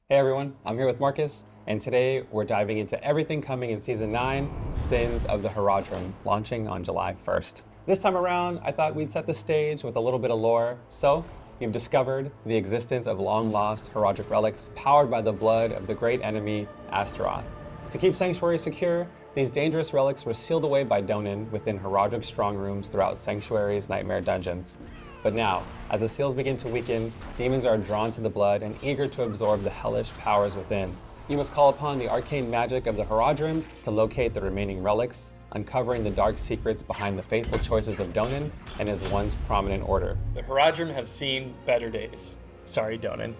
Hey everyone, I'm here with Marcus, and today we're diving into everything coming in Season 9, Sins of the Horadrim, launching on July 1st. This time around, I thought we'd set the stage with a little bit of lore. So, you've discovered the existence of long-lost Herodric relics powered by the blood of the great enemy, Astaroth. To keep Sanctuary secure, these dangerous relics were sealed away by Donan within Herodric strong rooms throughout Sanctuary's nightmare dungeons. But now, as the seals begin to weaken, demons are drawn to the blood and eager to absorb the hellish powers within. You must call upon the arcane magic of the Horadrim to locate the remaining relics, uncovering the dark secrets behind the faithful choices of Donan and his once prominent order. The Horadrim have seen better days. Sorry, Donan.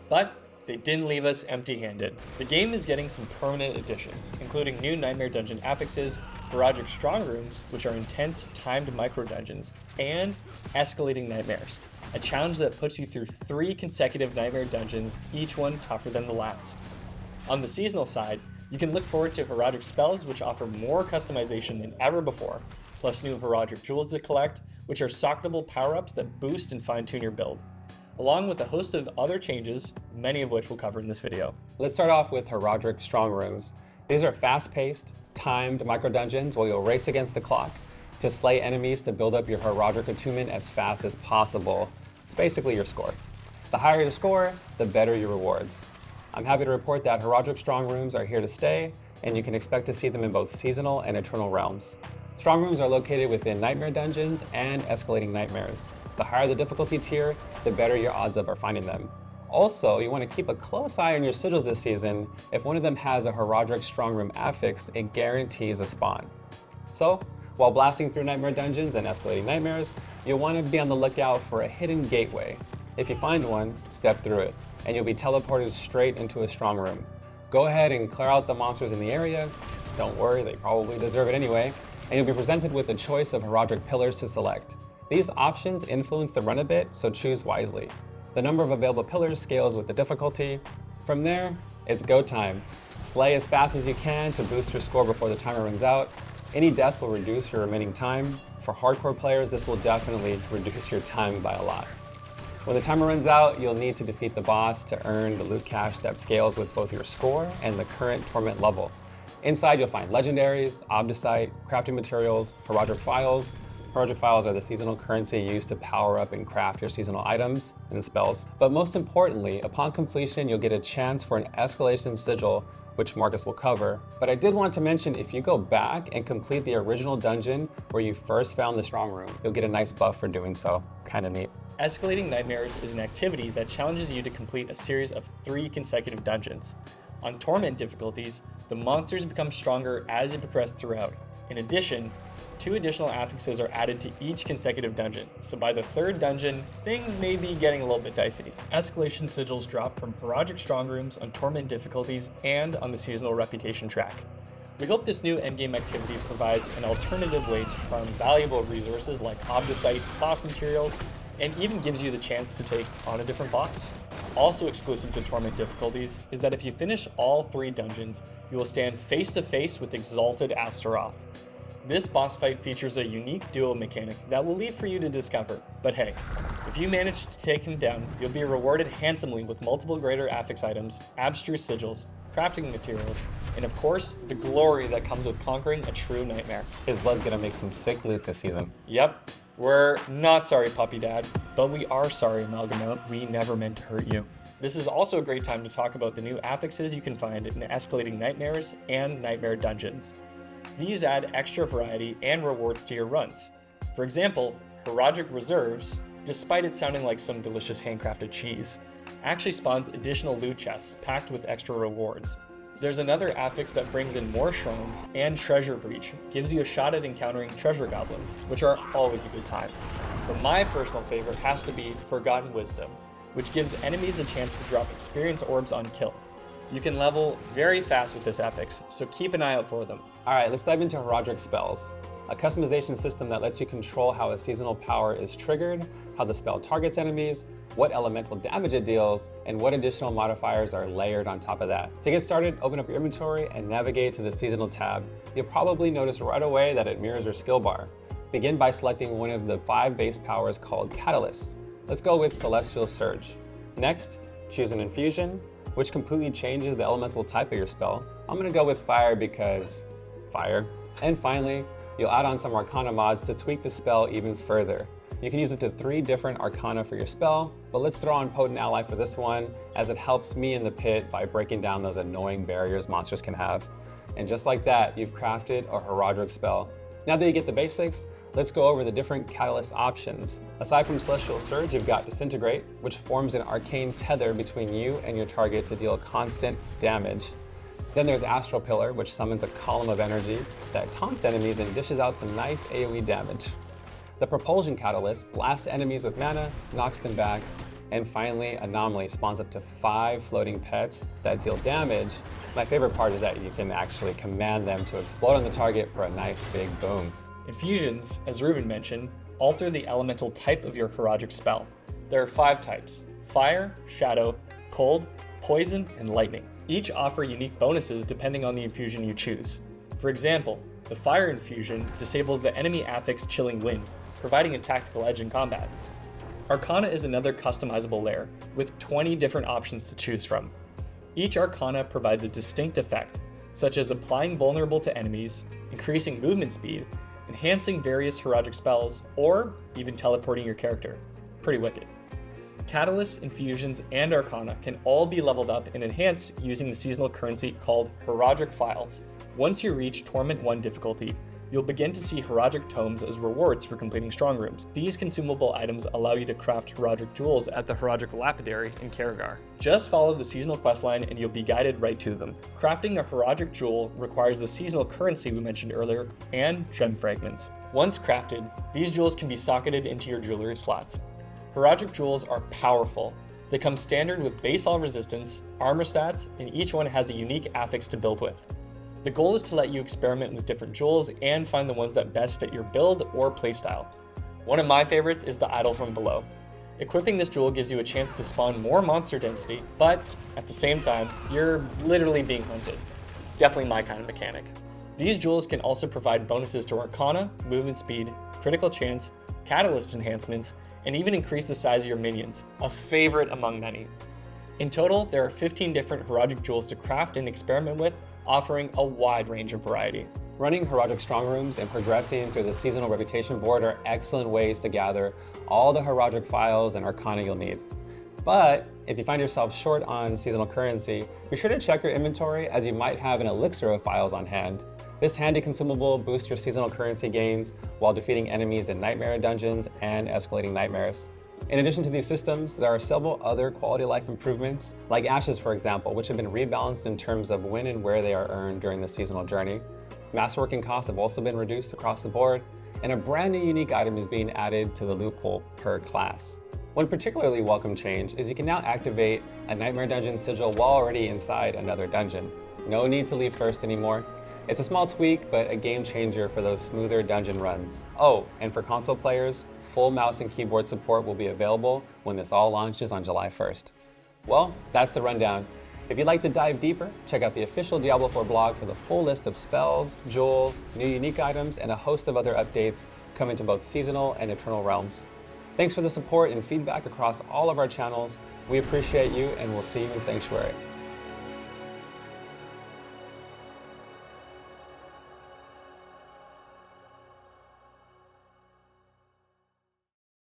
But they didn't leave us empty-handed. The game is getting some permanent additions, including new Nightmare Dungeon affixes, Herodric strong rooms, which are intense, timed micro-dungeons, and escalating nightmares, a challenge that puts you through 3 consecutive nightmare dungeons, each one tougher than the last. On the seasonal side, you can look forward to Herodric spells, which offer more customization than ever before, plus new Herodric jewels to collect, which are socketable power-ups that boost and fine-tune your build, along with a host of other changes, many of which we'll cover in this video. Let's start off with Herodric strong rooms. These are fast-paced, timed micro-dungeons where you'll race against the clock to slay enemies to build up your Herodric attunement as fast as possible. It's basically your score. The higher your score, the better your rewards. I'm happy to report that Herodric strong rooms are here to stay, and you can expect to see them in both seasonal and eternal realms. Strong rooms are located within nightmare dungeons and escalating nightmares. The higher the difficulty tier, the better your odds of finding them. Also, you want to keep a close eye on your sigils this season. If one of them has a Herodric strong room affix, it guarantees a spawn. So, while blasting through nightmare dungeons and escalating nightmares, you'll want to be on the lookout for a hidden gateway. If you find one, step through it, and you'll be teleported straight into a strong room. Go ahead and clear out the monsters in the area. Don't worry, they probably deserve it anyway. And you'll be presented with a choice of Herodric pillars to select. These options influence the run a bit, so choose wisely. The number of available pillars scales with the difficulty. From there, it's go time. Slay as fast as you can to boost your score before the timer runs out. Any deaths will reduce your remaining time. For hardcore players, this will definitely reduce your time by a lot. When the timer runs out, you'll need to defeat the boss to earn the loot cache that scales with both your score and the current torment level. Inside, you'll find legendaries, obdicite, crafting materials, Herodric files. Herodric files are the seasonal currency used to power up and craft your seasonal items and spells. But most importantly, upon completion, you'll get a chance for an escalation sigil, which Marcus will cover. But I did want to mention, if you go back and complete the original dungeon where you first found the strong room, you'll get a nice buff for doing so. Kinda neat. Escalating Nightmares is an activity that challenges you to complete a series of 3 consecutive dungeons. On Torment difficulties, the monsters become stronger as you progress throughout. In addition, 2 additional affixes are added to each consecutive dungeon, so by the 3rd dungeon, things may be getting a little bit dicey. Escalation sigils drop from Herodric strong rooms on Torment difficulties and on the seasonal reputation track. We hope this new endgame activity provides an alternative way to farm valuable resources like obdicite, boss materials, and even gives you the chance to take on a different boss. Also exclusive to Torment difficulties is that if you finish all 3 dungeons, you will stand face to face with Exalted Astaroth. This boss fight features a unique duo mechanic that we'll leave for you to discover, but hey, if you manage to take him down, you'll be rewarded handsomely with multiple greater affix items, abstruse sigils, crafting materials, and of course, the glory that comes with conquering a true nightmare. His blood's gonna make some sick loot this season. Yep, we're not sorry, Puppy Dad, but we are sorry, Amalgamount. We never meant to hurt you. This is also a great time to talk about the new affixes you can find in Escalating Nightmares and Nightmare Dungeons. These add extra variety and rewards to your runs. For example, Herodric Reserves, despite it sounding like some delicious handcrafted cheese, actually spawns additional loot chests packed with extra rewards. There's another affix that brings in more shrines, and Treasure Breach gives you a shot at encountering treasure goblins, which are always a good time. But my personal favorite has to be Forgotten Wisdom, which gives enemies a chance to drop experience orbs on kill. You can level very fast with this affix, so keep an eye out for them. Alright, let's dive into Herodric spells. A customization system that lets you control how a seasonal power is triggered, how the spell targets enemies, what elemental damage it deals, and what additional modifiers are layered on top of that. To get started, open up your inventory and navigate to the seasonal tab. You'll probably notice right away that it mirrors your skill bar. Begin by selecting one of the 5 base powers called catalysts. Let's go with Celestial Surge. Next, choose an infusion, which completely changes the elemental type of your spell. I'm gonna go with fire because fire. And finally, you'll add on some Arcana mods to tweak the spell even further. You can use up to 3 different Arcana for your spell, but let's throw on Potent Ally for this one, as it helps me in the pit by breaking down those annoying barriers monsters can have. And just like that, you've crafted a Herodrick spell. Now that you get the basics, let's go over the different catalyst options. Aside from Celestial Surge, you've got Disintegrate, which forms an arcane tether between you and your target to deal constant damage. Then there's Astral Pillar, which summons a column of energy that taunts enemies and dishes out some nice AoE damage. The Propulsion Catalyst blasts enemies with mana, knocks them back, and finally, Anomaly spawns up to 5 floating pets that deal damage. My favorite part is that you can actually command them to explode on the target for a nice big boom. Infusions, as Ruben mentioned, alter the elemental type of your Herodrick spell. There are 5 types: fire, shadow, cold, poison, and lightning. Each offer unique bonuses depending on the infusion you choose. For example, the fire infusion disables the enemy affix Chilling Wind, providing a tactical edge in combat. Arcana is another customizable layer, with 20 different options to choose from. Each Arcana provides a distinct effect, such as applying vulnerable to enemies, increasing movement speed, enhancing various Herodrick spells, or even teleporting your character. Pretty wicked. Catalysts, infusions, and Arcana can all be leveled up and enhanced using the seasonal currency called Herodrick Files. Once you reach Torment 1 difficulty, you'll begin to see Herodrick Tomes as rewards for completing strong rooms. These consumable items allow you to craft Herodrick jewels at the Herodrick Lapidary in Karagar. Just follow the seasonal questline and you'll be guided right to them. Crafting a Herodrick jewel requires the seasonal currency we mentioned earlier and gem fragments. Once crafted, these jewels can be socketed into your jewelry slots. Herodrick jewels are powerful. They come standard with base all resistance, armor stats, and each one has a unique affix to build with. The goal is to let you experiment with different jewels and find the ones that best fit your build or playstyle. One of my favorites is the Idol from Below. Equipping this jewel gives you a chance to spawn more monster density, but at the same time, you're literally being hunted. Definitely my kind of mechanic. These jewels can also provide bonuses to Arcana, movement speed, critical chance, catalyst enhancements, and even increase the size of your minions, a favorite among many. In total, there are 15 different Herodrick jewels to craft and experiment with, offering a wide range of variety. Running Herodrick strong rooms and progressing through the seasonal reputation board are excellent ways to gather all the Herodrick files and Arcana you'll need. But if you find yourself short on seasonal currency, be sure to check your inventory, as you might have an elixir of files on hand. This handy consumable boosts your seasonal currency gains while defeating enemies in nightmare dungeons and escalating nightmares. In addition to these systems, there are several other quality of life improvements, like ashes for example, which have been rebalanced in terms of when and where they are earned during the seasonal journey. Masterworking costs have also been reduced across the board, and a brand new unique item is being added to the loophole per class. One particularly welcome change is you can now activate a Nightmare Dungeon sigil while already inside another dungeon. No need to leave first anymore. It's a small tweak, but a game changer for those smoother dungeon runs. Oh, and for console players, full mouse and keyboard support will be available when this all launches on July 1st. Well, that's the rundown. If you'd like to dive deeper, check out the official Diablo 4 blog for the full list of spells, jewels, new unique items, and a host of other updates coming to both seasonal and eternal realms. Thanks for the support and feedback across all of our channels. We appreciate you, and we'll see you in Sanctuary.